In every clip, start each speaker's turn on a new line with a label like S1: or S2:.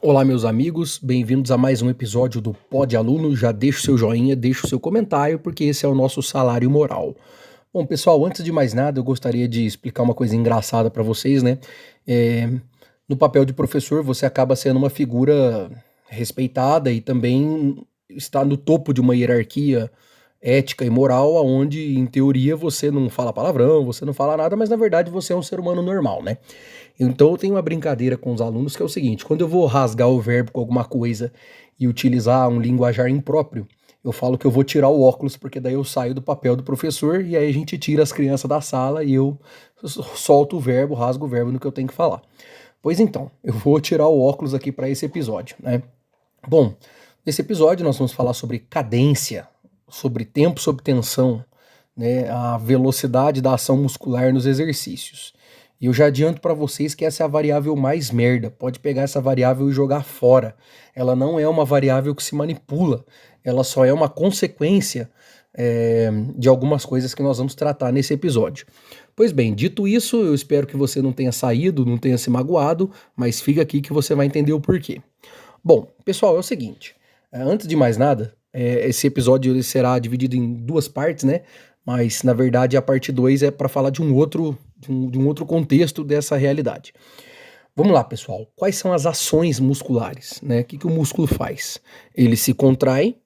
S1: Olá, meus amigos, bem-vindos a mais um episódio do Pod Aluno. Já deixa o seu joinha, deixa o seu comentário, porque esse é o nosso salário moral. Bom, pessoal, antes de mais nada, eu gostaria de explicar uma coisa engraçada para vocês, né? É, no papel de professor, você acaba sendo uma figura respeitada e também está no topo de uma hierarquia ética e moral, onde, em teoria, você não fala palavrão, você não fala nada, mas na verdade você é um ser humano normal, né? Então eu tenho uma brincadeira com os alunos que é o seguinte: quando eu vou rasgar o verbo com alguma coisa e utilizar um linguajar impróprio, eu falo que eu vou tirar o óculos, porque daí eu saio do papel do professor e aí a gente tira as crianças da sala e eu solto o verbo, rasgo o verbo no que eu tenho que falar. Pois então, eu vou tirar o óculos aqui para esse episódio, né? Bom, nesse episódio nós vamos falar sobre cadência, sobre tempo sob tensão, né, a velocidade da ação muscular nos exercícios. E eu já adianto para vocês que essa é a variável mais merda. Pode pegar essa variável e jogar fora. Ela não é uma variável que se manipula. Ela só é uma consequência de algumas coisas que nós vamos tratar nesse episódio. Pois bem, dito isso, eu espero que você não tenha saído, não tenha se magoado, mas fica aqui que você vai entender o porquê. Bom, pessoal, é o seguinte. Antes de mais nada, esse episódio ele será dividido em duas partes, né? Mas na verdade a parte 2 é para falar de um outro contexto dessa realidade. Vamos lá, pessoal. Quais são as ações musculares, né? O que o músculo faz? Ele se contrai,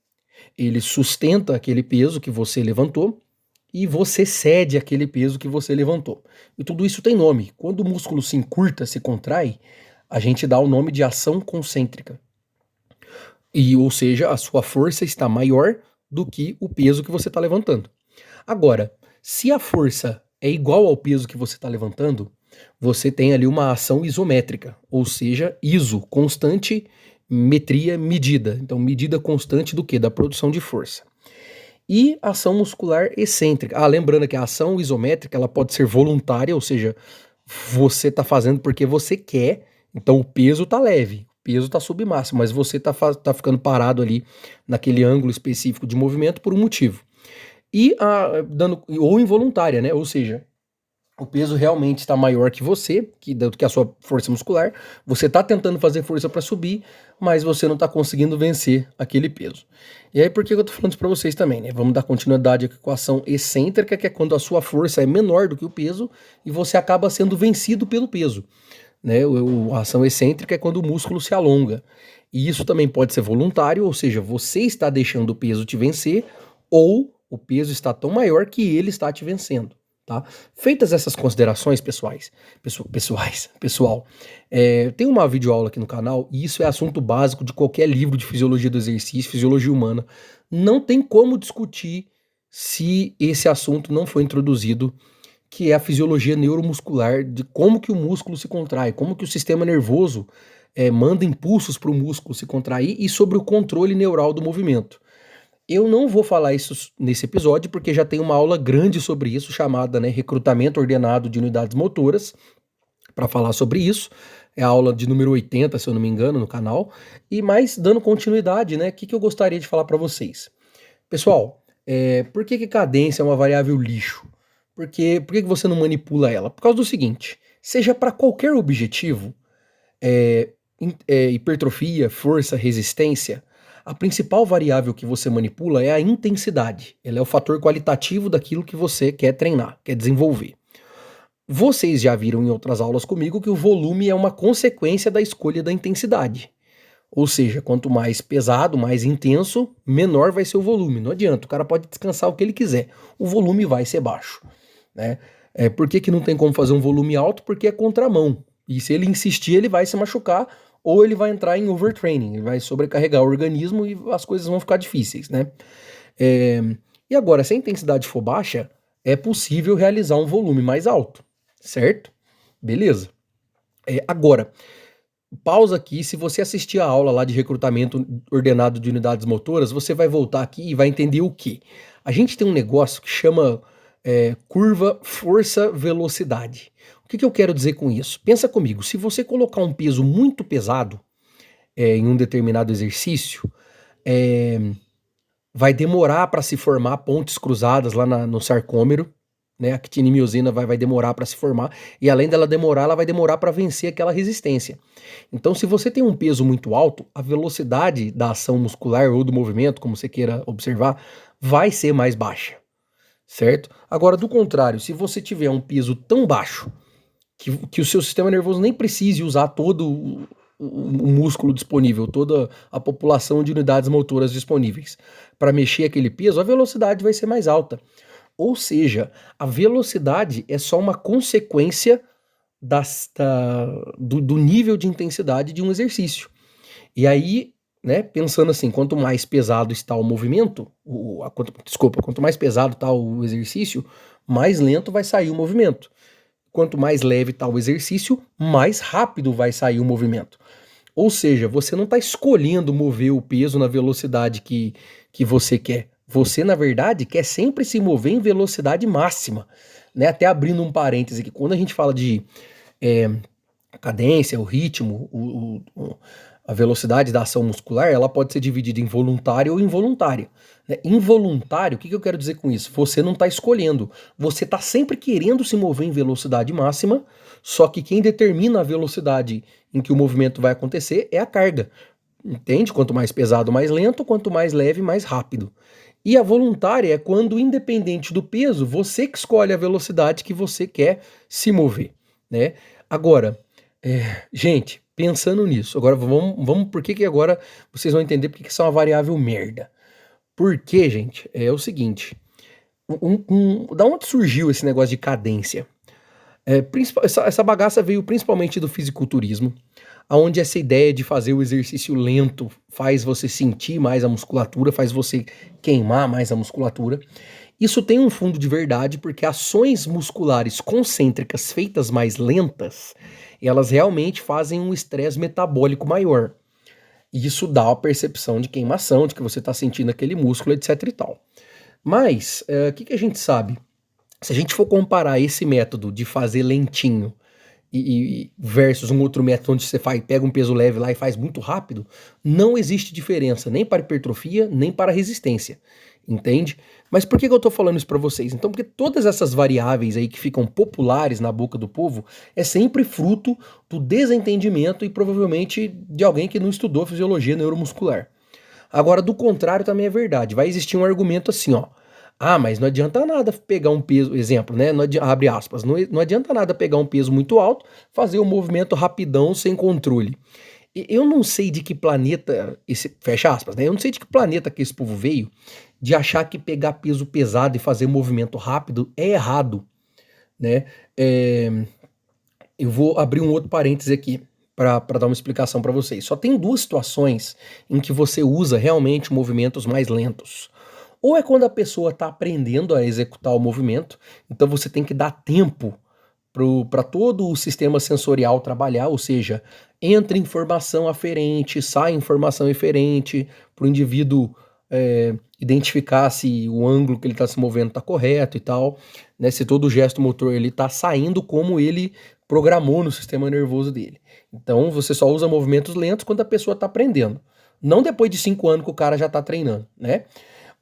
S1: ele sustenta aquele peso que você levantou e você cede aquele peso que você levantou. E tudo isso tem nome. Quando o músculo se encurta, se contrai, a gente dá o nome de ação concêntrica. Ou seja, a sua força está maior do que o peso que você está levantando. Agora, se a força é igual ao peso que você está levantando, você tem ali uma ação isométrica, ou seja, iso, constante, metria, medida. Então, medida constante do que? Da produção de força. E ação muscular excêntrica. Lembrando que a ação isométrica ela pode ser voluntária, ou seja, você está fazendo porque você quer, então o peso está leve, o peso está sob massa, mas você está ficando parado ali naquele ângulo específico de movimento por um motivo. Ou involuntária, né? Ou seja, o peso realmente está maior que você, que a sua força muscular, você está tentando fazer força para subir, mas você não está conseguindo vencer aquele peso. E aí por que eu estou falando isso para vocês também, né? Vamos dar continuidade aqui com a ação excêntrica, que é quando a sua força é menor do que o peso e você acaba sendo vencido pelo peso, né? A ação excêntrica é quando o músculo se alonga. E isso também pode ser voluntário, ou seja, você está deixando o peso te vencer, ou o peso está tão maior que ele está te vencendo. Tá? Feitas essas considerações pessoal, tem uma videoaula aqui no canal e isso é assunto básico de qualquer livro de fisiologia do exercício, fisiologia humana. Não tem como discutir se esse assunto não foi introduzido, que é a fisiologia neuromuscular, de como que o músculo se contrai, como que o sistema nervoso manda impulsos para o músculo se contrair e sobre o controle neural do movimento. Eu não vou falar isso nesse episódio, porque já tem uma aula grande sobre isso, chamada, né, Recrutamento Ordenado de Unidades Motoras, para falar sobre isso. É a aula de número 80, se eu não me engano, no canal. E mais dando continuidade, né, o que eu gostaria de falar para vocês? Pessoal, por que cadência é uma variável lixo? Por que você não manipula ela? Por causa do seguinte, seja para qualquer objetivo, hipertrofia, força, resistência, a principal variável que você manipula é a intensidade. Ela é o fator qualitativo daquilo que você quer treinar, quer desenvolver. Vocês já viram em outras aulas comigo que o volume é uma consequência da escolha da intensidade. Ou seja, quanto mais pesado, mais intenso, menor vai ser o volume. Não adianta, o cara pode descansar o que ele quiser, o volume vai ser baixo, né? Por que não tem como fazer um volume alto? Porque é contramão. E se ele insistir, ele vai se machucar ou ele vai entrar em overtraining, ele vai sobrecarregar o organismo e as coisas vão ficar difíceis, né? E agora, se a intensidade for baixa, é possível realizar um volume mais alto, certo? Beleza. Agora, pausa aqui, se você assistir a aula lá de recrutamento ordenado de unidades motoras, você vai voltar aqui e vai entender o quê? A gente tem um negócio que chama curva força-velocidade. O que eu quero dizer com isso? Pensa comigo, se você colocar um peso muito pesado em um determinado exercício, vai demorar para se formar pontes cruzadas lá no sarcômero, né? A actina e miosina vai demorar para se formar, e além dela demorar, ela vai demorar para vencer aquela resistência. Então, se você tem um peso muito alto, a velocidade da ação muscular ou do movimento, como você queira observar, vai ser mais baixa, certo? Agora, do contrário, se você tiver um peso tão baixo que o seu sistema nervoso nem precise usar todo o músculo disponível, toda a população de unidades motoras disponíveis para mexer aquele peso, a velocidade vai ser mais alta. Ou seja, a velocidade é só uma consequência do nível de intensidade de um exercício. E aí, né, pensando assim, quanto mais pesado está o movimento, quanto mais pesado está o exercício, mais lento vai sair o movimento. Quanto mais leve está o exercício, mais rápido vai sair o movimento. Ou seja, você não está escolhendo mover o peso na velocidade que você quer. Você, na verdade, quer sempre se mover em velocidade máxima. Né? Até abrindo um parêntese aqui, quando a gente fala de cadência, o ritmo, a velocidade da ação muscular, ela pode ser dividida em voluntária ou involuntária. Né? Involuntário, o que eu quero dizer com isso? Você não está escolhendo, você está sempre querendo se mover em velocidade máxima, só que quem determina a velocidade em que o movimento vai acontecer é a carga. Entende? Quanto mais pesado, mais lento, quanto mais leve, mais rápido. E a voluntária é quando, independente do peso, você que escolhe a velocidade que você quer se mover, né? Agora, gente, pensando nisso, agora vamos por que agora vocês vão entender por que isso é uma variável merda. Porque, gente, é o seguinte, da onde surgiu esse negócio de cadência? Essa bagaça veio principalmente do fisiculturismo, onde essa ideia de fazer o exercício lento faz você sentir mais a musculatura, faz você queimar mais a musculatura. Isso tem um fundo de verdade porque ações musculares concêntricas feitas mais lentas, elas realmente fazem um estresse metabólico maior. E isso dá a percepção de queimação, de que você está sentindo aquele músculo, etc e tal. Mas, o que a gente sabe? Se a gente for comparar esse método de fazer lentinho versus um outro método onde você pega um peso leve lá e faz muito rápido, não existe diferença nem para hipertrofia, nem para resistência, entende? Mas por que eu tô falando isso para vocês? Então, porque todas essas variáveis aí que ficam populares na boca do povo é sempre fruto do desentendimento e provavelmente de alguém que não estudou fisiologia neuromuscular. Agora, do contrário também é verdade, vai existir um argumento assim, ó, mas não adianta nada pegar um peso, exemplo, né? Abre aspas, não adianta nada pegar um peso muito alto, fazer um movimento rapidão sem controle. Eu não sei de que planeta, fecha aspas, né? Eu não sei de que planeta que esse povo veio de achar que pegar peso pesado e fazer movimento rápido é errado, né? Eu vou abrir um outro parêntese aqui para dar uma explicação para vocês. Só tem duas situações em que você usa realmente movimentos mais lentos. Ou é quando a pessoa está aprendendo a executar o movimento, então você tem que dar tempo para todo o sistema sensorial trabalhar, ou seja, entra informação aferente, sai informação eferente, para o indivíduo identificar se o ângulo que ele está se movendo está correto e tal, né, se todo o gesto motor ele está saindo como ele programou no sistema nervoso dele. Então você só usa movimentos lentos quando a pessoa está aprendendo, não depois de 5 anos que o cara já está treinando, né?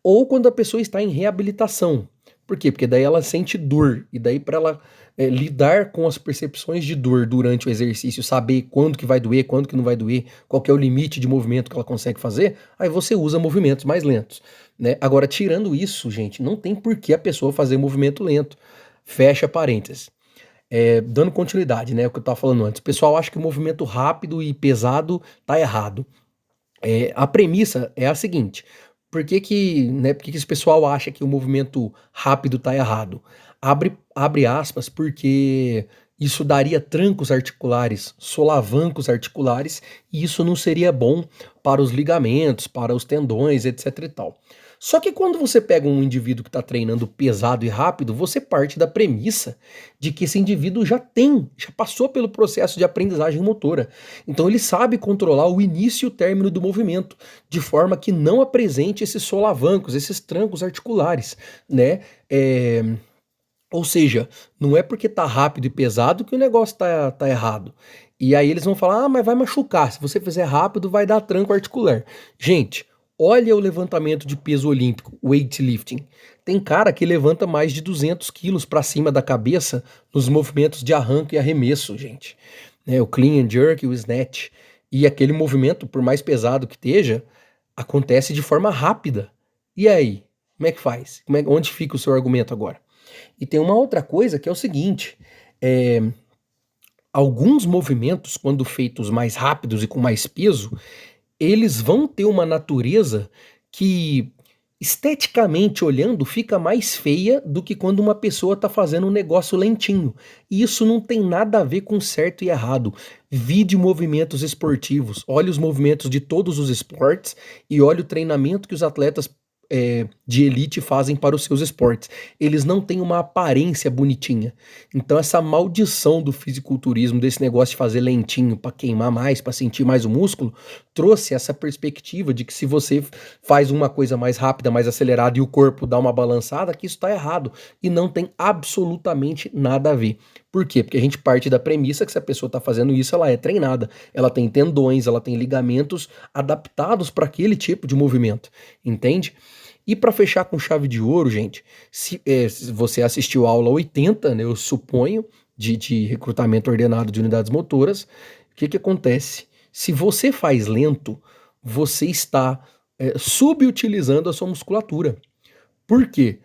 S1: Ou quando a pessoa está em reabilitação. Por quê? Porque daí ela sente dor. E daí para ela lidar com as percepções de dor durante o exercício, saber quando que vai doer, quando que não vai doer, qual que é o limite de movimento que ela consegue fazer, aí você usa movimentos mais lentos. Né? Agora, tirando isso, gente, não tem por que a pessoa fazer movimento lento. Fecha parênteses. Dando continuidade, né? O que eu estava falando antes. O pessoal acha que o movimento rápido e pesado tá errado. A premissa é a seguinte: por que esse pessoal acha que o movimento rápido tá errado? Abre aspas, porque isso daria trancos articulares, solavancos articulares, e isso não seria bom para os ligamentos, para os tendões, etc e tal. Só que quando você pega um indivíduo que está treinando pesado e rápido, você parte da premissa de que esse indivíduo já passou pelo processo de aprendizagem motora. Então ele sabe controlar o início e o término do movimento, de forma que não apresente esses solavancos, esses trancos articulares, né? Ou seja, não é porque tá rápido e pesado que o negócio tá errado. E aí eles vão falar, mas vai machucar, se você fizer rápido vai dar tranco articular. Gente, Olha o levantamento de peso olímpico, weightlifting. Tem cara que levanta mais de 200 quilos para cima da cabeça nos movimentos de arranque e arremesso, gente. O clean and jerk, o snatch. E aquele movimento, por mais pesado que esteja, acontece de forma rápida. E aí? Como é que faz? Onde fica o seu argumento agora? E tem uma outra coisa que é o seguinte: é, alguns movimentos, quando feitos mais rápidos e com mais peso, eles vão ter uma natureza que, esteticamente olhando, fica mais feia do que quando uma pessoa está fazendo um negócio lentinho. E isso não tem nada a ver com certo e errado. Vide movimentos esportivos, olhe os movimentos de todos os esportes e olhe o treinamento que os atletas de elite fazem para os seus esportes. Eles não têm uma aparência bonitinha. Então essa maldição do fisiculturismo, desse negócio de fazer lentinho para queimar mais, para sentir mais o músculo, trouxe essa perspectiva de que se você faz uma coisa mais rápida, mais acelerada e o corpo dá uma balançada, que isso está errado. E não tem absolutamente nada a ver. Por quê? Porque a gente parte da premissa que se a pessoa está fazendo isso, ela é treinada. Ela tem tendões, ela tem ligamentos adaptados para aquele tipo de movimento. Entende? E para fechar com chave de ouro, gente, se você assistiu a aula 80, né, eu suponho, de recrutamento ordenado de unidades motoras, o que acontece? Se você faz lento, você está subutilizando a sua musculatura. Por quê?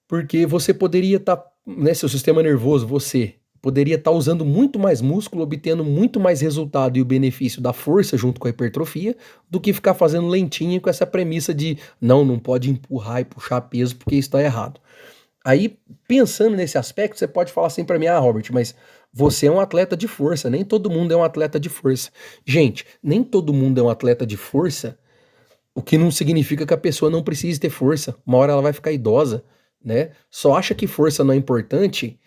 S1: Porque você poderia estar, né, seu sistema nervoso, você poderia estar usando muito mais músculo, obtendo muito mais resultado e o benefício da força junto com a hipertrofia, do que ficar fazendo lentinho com essa premissa de não pode empurrar e puxar peso porque isso está errado. Aí, pensando nesse aspecto, você pode falar assim para mim: Robert, mas você é um atleta de força, nem todo mundo é um atleta de força. Gente, nem todo mundo é um atleta de força, o que não significa que a pessoa não precise ter força. Uma hora ela vai ficar idosa, né? Só acha que força não é importante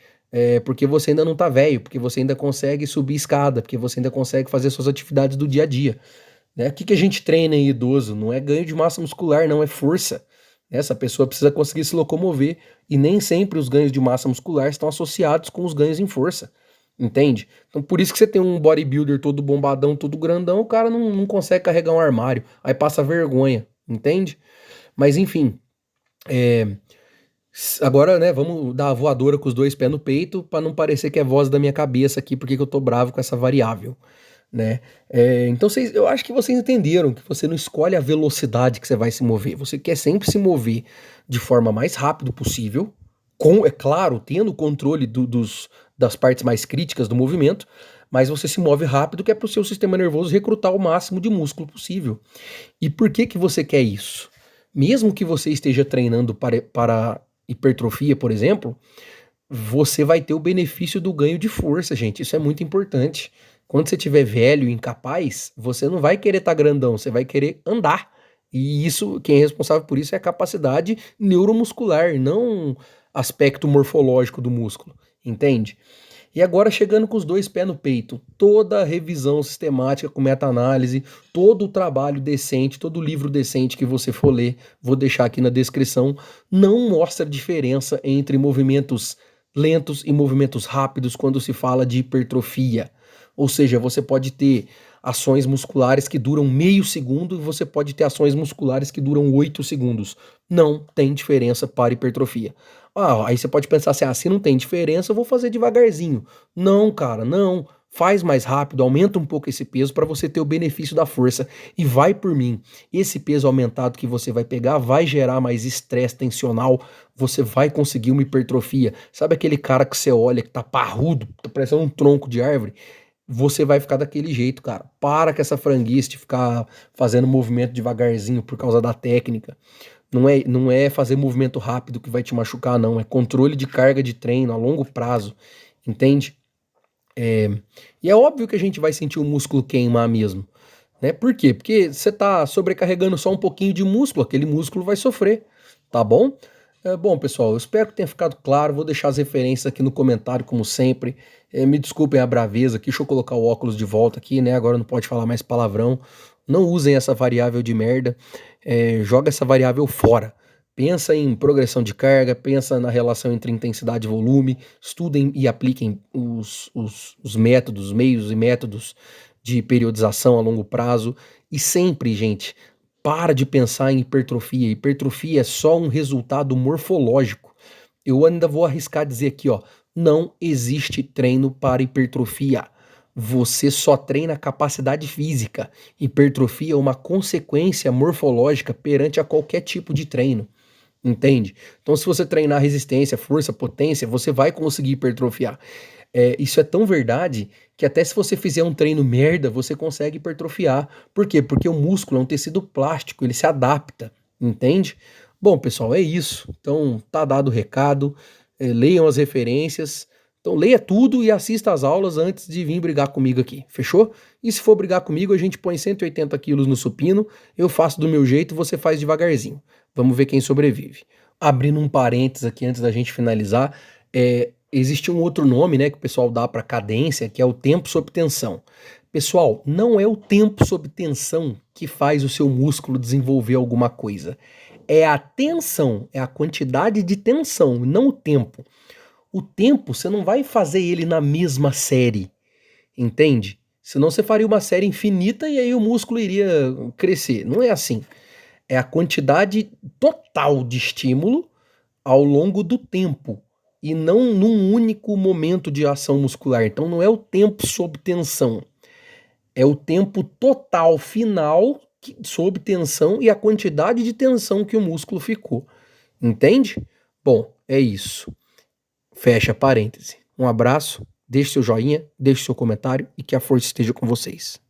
S1: porque você ainda não tá velho, porque você ainda consegue subir escada, porque você ainda consegue fazer suas atividades do dia a dia, né? O que a gente treina em idoso? Não é ganho de massa muscular, não, é força. Essa pessoa precisa conseguir se locomover e nem sempre os ganhos de massa muscular estão associados com os ganhos em força. Entende? Então por isso que você tem um bodybuilder todo bombadão, todo grandão, o cara não consegue carregar um armário, aí passa vergonha, entende? Mas enfim, agora, né, vamos dar a voadora com os dois pés no peito para não parecer que é voz da minha cabeça aqui, porque que eu tô bravo com essa variável, né? Então eu acho que vocês entenderam que você não escolhe a velocidade que você vai se mover, você quer sempre se mover de forma mais rápido possível, é claro, tendo o controle das partes mais críticas do movimento, mas você se move rápido, que é para o seu sistema nervoso recrutar o máximo de músculo possível. E por que você quer isso? Mesmo que você esteja treinando para hipertrofia, por exemplo, você vai ter o benefício do ganho de força, gente. Isso é muito importante. Quando você estiver velho e incapaz, você não vai querer estar grandão, você vai querer andar. E isso, quem é responsável por isso é a capacidade neuromuscular, não aspecto morfológico do músculo, entende? E agora chegando com os dois pés no peito, toda a revisão sistemática com meta-análise, todo o trabalho decente, todo o livro decente que você for ler, vou deixar aqui na descrição, não mostra diferença entre movimentos lentos e movimentos rápidos quando se fala de hipertrofia. Ou seja, você pode ter ações musculares que duram meio segundo e você pode ter ações musculares que duram 8 segundos. Não tem diferença para hipertrofia. Aí você pode pensar assim: se não tem diferença, eu vou fazer devagarzinho. Não, cara, não. Faz mais rápido, aumenta um pouco esse peso para você ter o benefício da força. E vai por mim. Esse peso aumentado que você vai pegar vai gerar mais estresse tensional. Você vai conseguir uma hipertrofia. Sabe aquele cara que você olha que tá parrudo, tá parecendo um tronco de árvore? Você vai ficar daquele jeito, cara. Para com essa franguice de ficar fazendo movimento devagarzinho por causa da técnica. Não é fazer movimento rápido que vai te machucar, não. É controle de carga de treino a longo prazo, entende? E é óbvio que a gente vai sentir o músculo queimar mesmo, né? Por quê? Porque você tá sobrecarregando só um pouquinho de músculo, aquele músculo vai sofrer, tá bom? Bom, pessoal, eu espero que tenha ficado claro. Vou deixar as referências aqui no comentário, como sempre. Me desculpem a braveza aqui, deixa eu colocar o óculos de volta aqui, né? Agora não pode falar mais palavrão. Não usem essa variável de merda. Joga essa variável fora. Pensa em progressão de carga, pensa na relação entre intensidade e volume, estudem e apliquem os métodos, meios e métodos de periodização a longo prazo. E sempre, gente, para de pensar em hipertrofia. Hipertrofia é só um resultado morfológico. Eu ainda vou arriscar dizer aqui, ó, não existe treino para hipertrofia. Você só treina capacidade física. Hipertrofia é uma consequência morfológica perante a qualquer tipo de treino. Entende? Então, se você treinar resistência, força, potência, você vai conseguir hipertrofiar. Isso é tão verdade que até se você fizer um treino merda, você consegue hipertrofiar. Por quê? Porque o músculo é um tecido plástico, ele se adapta, entende? Bom, pessoal, é isso. Então, tá dado o recado. Leiam as referências. Então, leia tudo e assista às aulas antes de vir brigar comigo aqui, fechou? E se for brigar comigo, a gente põe 180 quilos no supino, eu faço do meu jeito, você faz devagarzinho. Vamos ver quem sobrevive. Abrindo um parênteses aqui antes da gente finalizar, existe um outro nome, né, que o pessoal dá para cadência, que é o tempo sob tensão. Pessoal, não é o tempo sob tensão que faz o seu músculo desenvolver alguma coisa. É a tensão, é a quantidade de tensão, não o tempo. O tempo, você não vai fazer ele na mesma série, entende? Senão você faria uma série infinita e aí o músculo iria crescer. Não é assim. É a quantidade total de estímulo ao longo do tempo e não num único momento de ação muscular. Então não é o tempo sob tensão, é o tempo total final sob tensão e a quantidade de tensão que o músculo ficou. Entende? Bom, é isso. Fecha parêntese. Um abraço, deixe seu joinha, deixe seu comentário e que a força esteja com vocês.